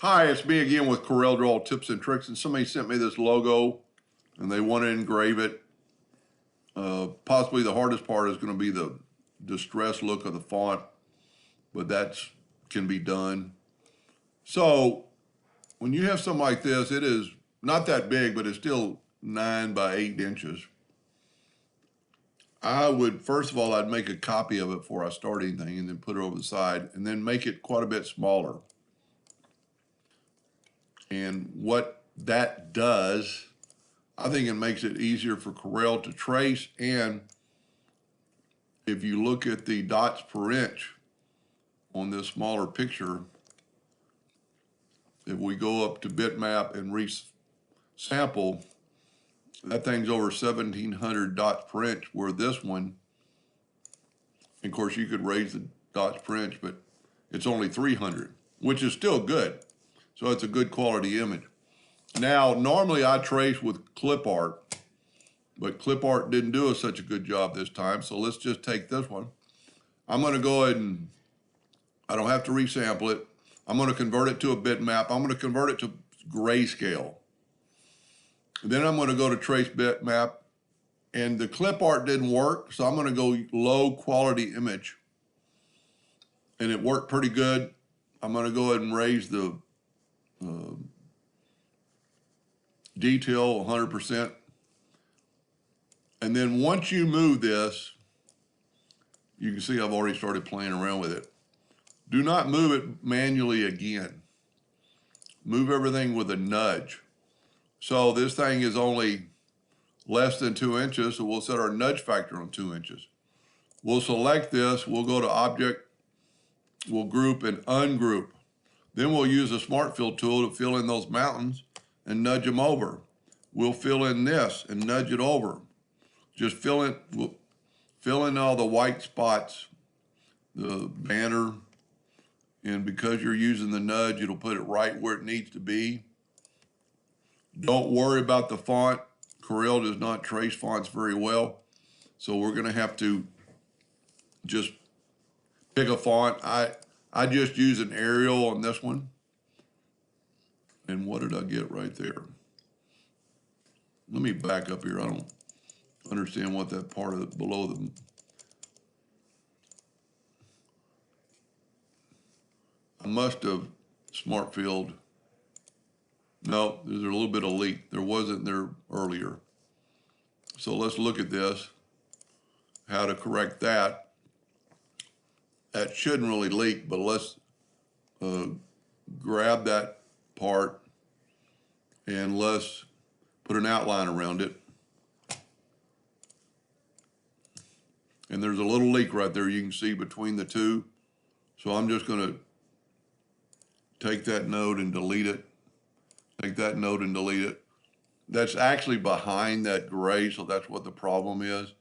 Hi, it's me again with Corel Draw Tips and Tricks, and somebody sent me this logo and they want to engrave it. Possibly the hardest part is going to be the distressed look of the font, but that can be done. So when you have something like this, it is not that big, but it's still 9 by 8 inches. I would, first of all, I'd make a copy of it before I start anything and then put it over the side and then make it quite a bit smaller. And what that does, I think it makes it easier for Corel to trace. And if you look at the dots per inch on this smaller picture, if we go up to bitmap and resample, that thing's over 1,700 dots per inch, where this one, of course, you could raise the dots per inch, but it's only 300, which is still good. So it's a good quality image. Now, normally I trace with clip art, but clip art didn't do such a good job this time. So let's just take this one. I'm going to go ahead and, I don't have to resample it. I'm going to convert it to a bitmap. I'm going to convert it to grayscale. Then I'm going to go to trace bitmap, and the clip art didn't work. So I'm going to go low quality image, and it worked pretty good. I'm going to go ahead and raise the detail 100%. And then once you move this, you can see I've already started playing around with it. Do not move it manually again. Move everything with a nudge. So this thing is only less than 2 inches, so we'll set our nudge factor on 2 inches. We'll select this, we'll go to Object, we'll group and ungroup. Then we'll use the Smart Fill tool to fill in those mountains and nudge them over. We'll fill in this and nudge it over. Just we'll fill in all the white spots, the banner, and because you're using the nudge, it'll put it right where it needs to be. Don't worry about the font. Corel does not trace fonts very well, so we're gonna have to just pick a font. I just use an Arial on this one. And what did I get right there? Let me back up here. I don't understand what that part of below the, I must have smart filled. No, there's a little bit of leak. There wasn't there earlier. So let's look at this, how to correct that. That shouldn't really leak, but let's grab that part and let's put an outline around it. And there's a little leak right there you can see between the two. So I'm just gonna take that node and delete it. Take that node and delete it. That's actually behind that gray, so that's what the problem is.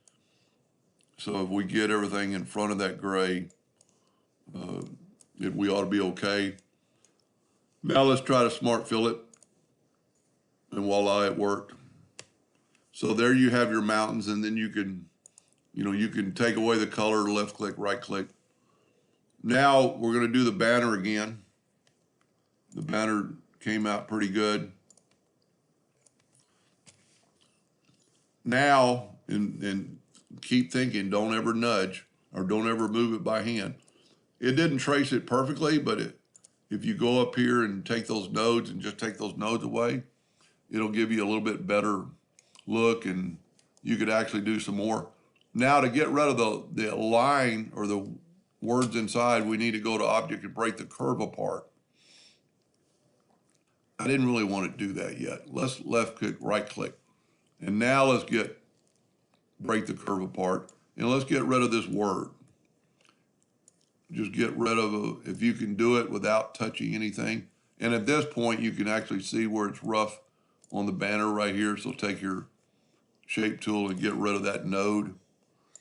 So if we get everything in front of that gray, we ought to be okay. Now let's try to smart fill it. And voila, it worked. So there you have your mountains, and then you can take away the color, left click, right click. Now we're gonna do the banner again. The banner came out pretty good. Now, and keep thinking, don't ever nudge or don't ever move it by hand. It didn't trace it perfectly, but if you go up here and take those nodes and just take those nodes away, it'll give you a little bit better look, and you could actually do some more. Now to get rid of the line or the words inside, we need to go to Object and break the curve apart. I didn't really want to do that yet. Let's left click, right click. And now let's break the curve apart, and let's get rid of this word. Just get rid of if you can do it without touching anything. And at this point, you can actually see where it's rough on the banner right here. So take your shape tool and get rid of that node.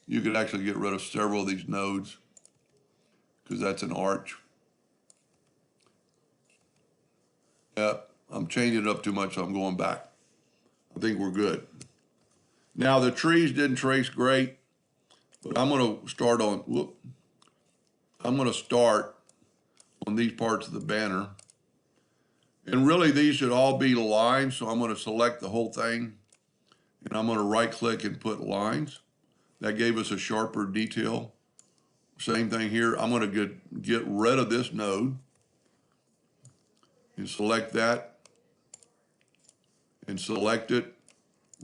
You could actually get rid of several of these nodes because that's an arch. Yep, I'm changing it up too much, so I'm going back. I think we're good. Now the trees didn't trace great, but I'm gonna start on, I'm gonna start on these parts of the banner. And really these should all be lines, so I'm going to select the whole thing and I'm going to right click and put lines. That gave us a sharper detail. Same thing here. I'm going to get rid of this node and select that and select it,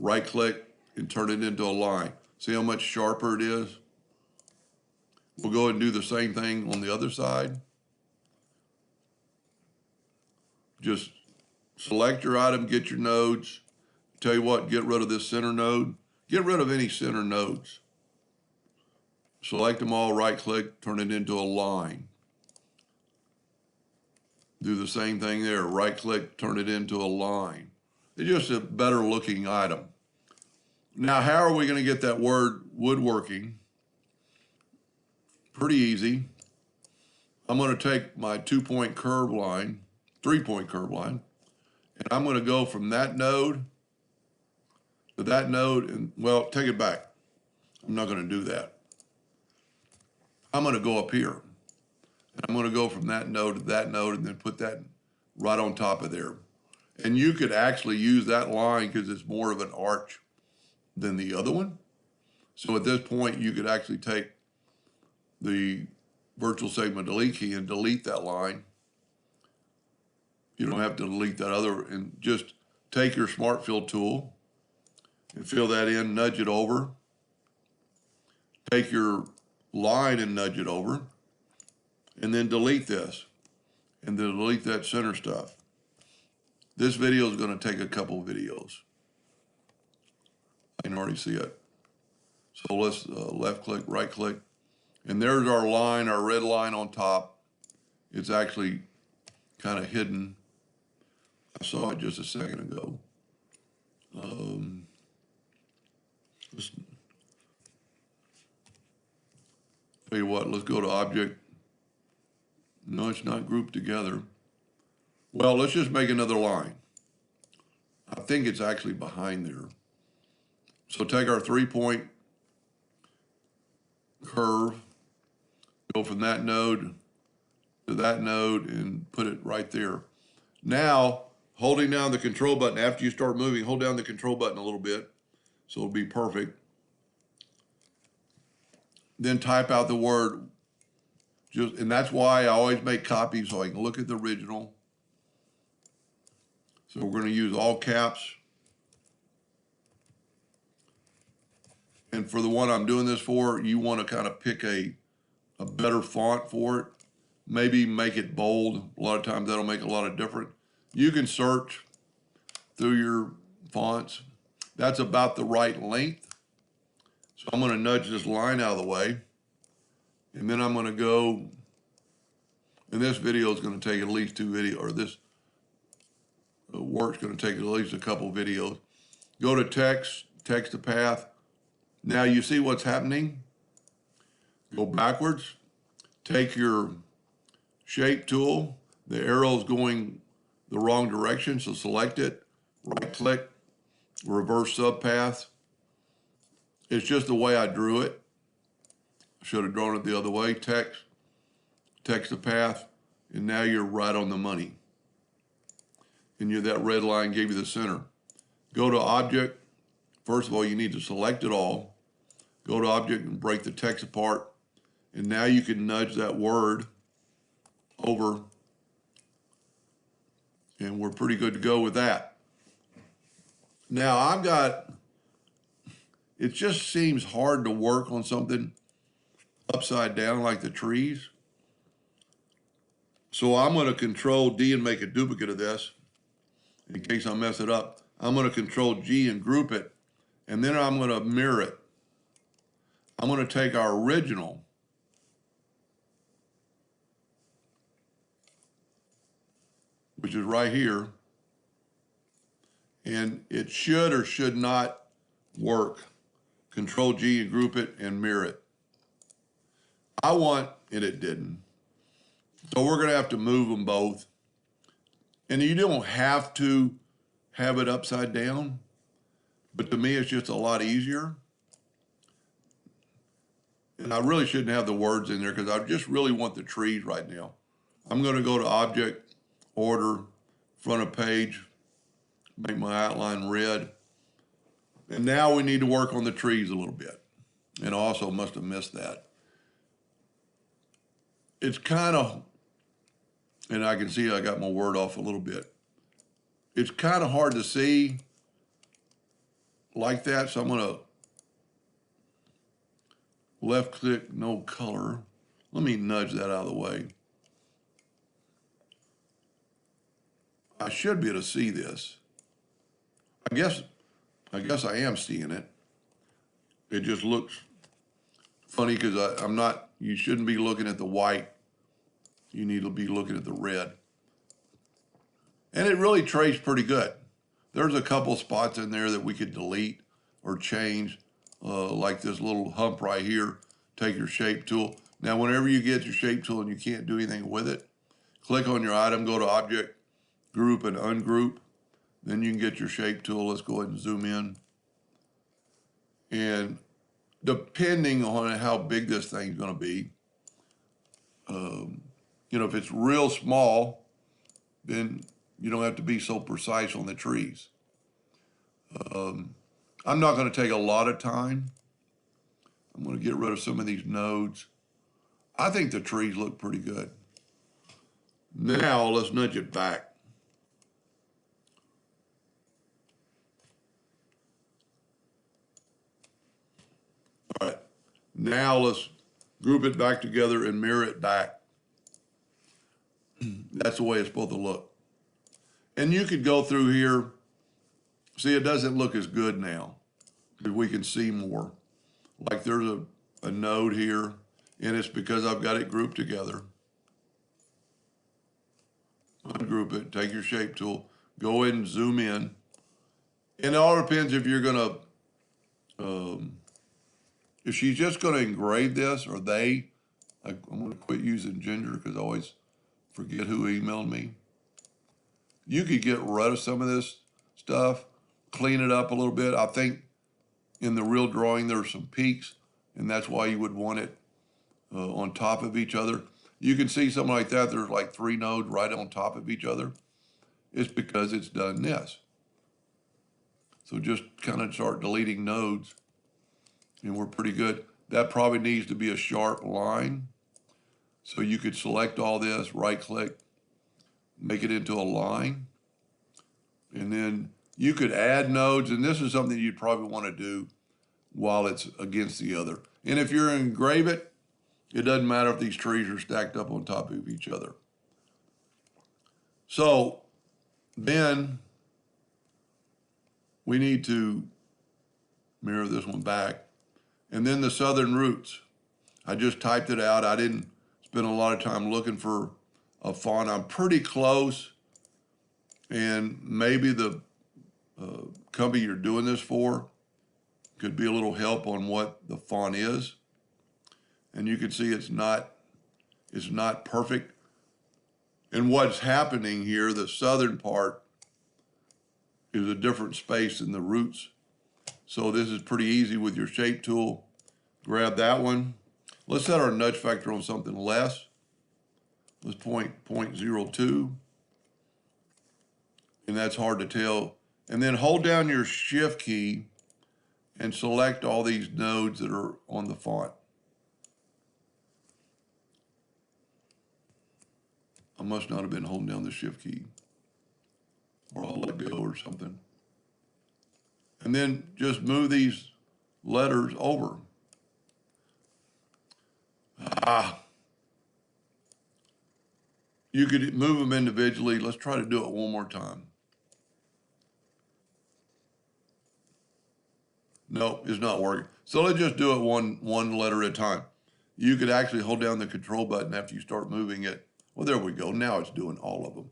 right click and turn it into a line. See how much sharper it is? We'll go ahead and do the same thing on the other side. Just select your item, get your nodes. Tell you what, get rid of this center node. Get rid of any center nodes. Select them all, right click, turn it into a line. Do the same thing there, right click, turn it into a line. It's just a better looking item. Now, how are we going to get that word woodworking? Pretty easy. I'm going to take my 2-point curve line, 3-point curve line, and I'm going to go from that node to that node, and well, take it back. I'm not going to do that. I'm going to go up here. And I'm going to go from that node to that node and then put that right on top of there. And you could actually use that line because it's more of an arch than the other one. So at this point, you could actually take the virtual segment delete key and delete that line. You don't have to delete that other, and just take your smart fill tool and fill that in, nudge it over. Take your line and nudge it over, and then delete this, and then delete that center stuff. This video is going to take a couple videos. I can already see it. So let's left click, right click, and there's our line, our red line on top. It's actually kind of hidden. I saw it just a second ago. Tell you what, let's go to object. No, it's not grouped together. Well, let's just make another line. I think it's actually behind there. So take our 3-point curve, go from that node to that node and put it right there. Now, holding down the control button, after you start moving, hold down the control button a little bit so it'll be perfect. Then type out the word, and that's why I always make copies so I can look at the original. So we're going to use all caps. And for the one I'm doing this for, you want to kind of pick a better font for it. Maybe make it bold. A lot of times that'll make a lot of difference. You can search through your fonts. That's about the right length. So I'm going to nudge this line out of the way. And then I'm going to go, and this video is going to take at least 2 videos, or this work's going to take at least a couple videos. Go to text, text to path. Now you see what's happening? Go backwards. Take your shape tool. The arrow's going the wrong direction, so select it. Right click, reverse subpath. It's just the way I drew it. I should have drawn it the other way. Text, text to path, and now you're right on the money. And that red line gave you the center. Go to object. First of all, you need to select it all. Go to object and break the text apart. And now you can nudge that word over. And we're pretty good to go with that. Now it just seems hard to work on something upside down like the trees. So I'm going to Control D and make a duplicate of this in case I mess it up. I'm going to Control G and group it, and then I'm going to mirror it. I'm going to take our original which is right here, and it should or should not work. Control G and group it and mirror it. And it didn't. So we're going to have to move them both. And you don't have to have it upside down, but to me it's just a lot easier. And I really shouldn't have the words in there because I just really want the trees right now. I'm going to go to Object, Order, front of page, make my outline red. And now we need to work on the trees a little bit. And I also must have missed that. It's kind of, and I can see I got my word off a little bit. It's kind of hard to see like that, so I'm gonna left click, no color. Let me nudge that out of the way. I should be able to see this. I guess I am seeing it. It just looks funny because I'm not, you shouldn't be looking at the white. You need to be looking at the red. And it really traced pretty good. There's a couple spots in there that we could delete or change, like this little hump right here. Take your shape tool. Now, whenever you get your shape tool and you can't do anything with it, click on your item, go to Object, Group, and Ungroup. Then you can get your shape tool. Let's go ahead and zoom in. And depending on how big this thing's going to be, you know, if it's real small, then you don't have to be so precise on the trees. I'm not going to take a lot of time. I'm going to get rid of some of these nodes. I think the trees look pretty good. Now let's nudge it back. All right. Now let's group it back together and mirror it back. That's the way it's supposed to look. And you could go through here. See, it doesn't look as good now because we can see more. Like there's a node here, and it's because I've got it grouped together. Ungroup it, take your shape tool, go ahead and zoom in. And it all depends if you're gonna, if she's just gonna engrave this, or they, I'm gonna quit using Ginger because I always forget who emailed me. You could get rid of some of this stuff, clean it up a little bit. I think in the real drawing there's some peaks, and that's why you would want it on top of each other. You can see something like that, there's like 3 nodes right on top of each other. It's because it's done this. So just kind of start deleting nodes, and we're pretty good. That probably needs to be a sharp line. So you could select all this, right click, make it into a line. And then you could add nodes, and this is something you'd probably want to do while it's against the other. And if you're engrave it, it doesn't matter if these trees are stacked up on top of each other. So then we need to mirror this one back. And then the southern roots. I just typed it out. I didn't spend a lot of time looking for a font. I'm pretty close. And maybe the company you're doing this for could be a little help on what the font is. And you can see it's not perfect. And what's happening here, the southern part is a different space than the roots. So this is pretty easy with your shape tool. Grab that one. Let's set our nudge factor on something less. Let's 0.02. And that's hard to tell. And then hold down your shift key and select all these nodes that are on the font. I must not have been holding down the shift key, or I'll let go or something. And then just move these letters over. You could move them individually. Let's try to do it one more time. No, it's not working. So let's just do it one letter at a time. You could actually hold down the control button after you start moving it. Well, there we go. Now it's doing all of them.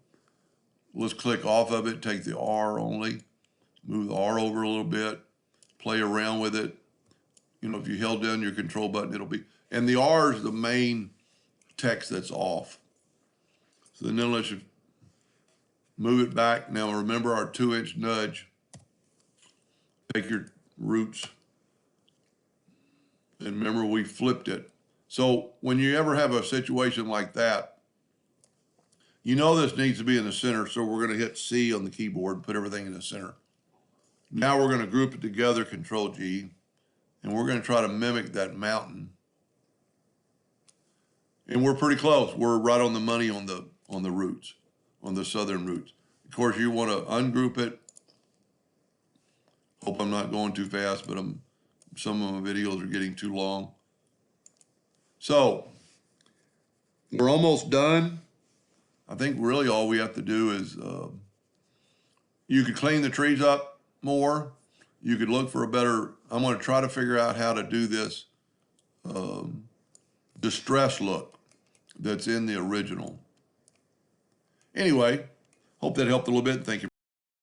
Let's click off of it, take the R only, move the R over a little bit, play around with it. You know, if you held down your control button, it'll be, and the R is the main text that's off. So then let's move it back. Now remember our 2-inch nudge. Take your roots. And remember we flipped it. So when you ever have a situation like that, You know this needs to be in the center, so we're going to hit C on the keyboard and put everything in the center. Now we're going to group it together, Control G, and we're going to try to mimic that mountain. And we're pretty close. We're right on the money on the roots, on the southern roots. Of course, you want to ungroup it. Hope I'm not going too fast, but some of my videos are getting too long. So we're almost done. I think really all we have to do is you could clean the trees up more. You could look for a better, I'm going to try to figure out how to do this distress look that's in the original. Anyway, hope that helped a little bit. Thank you.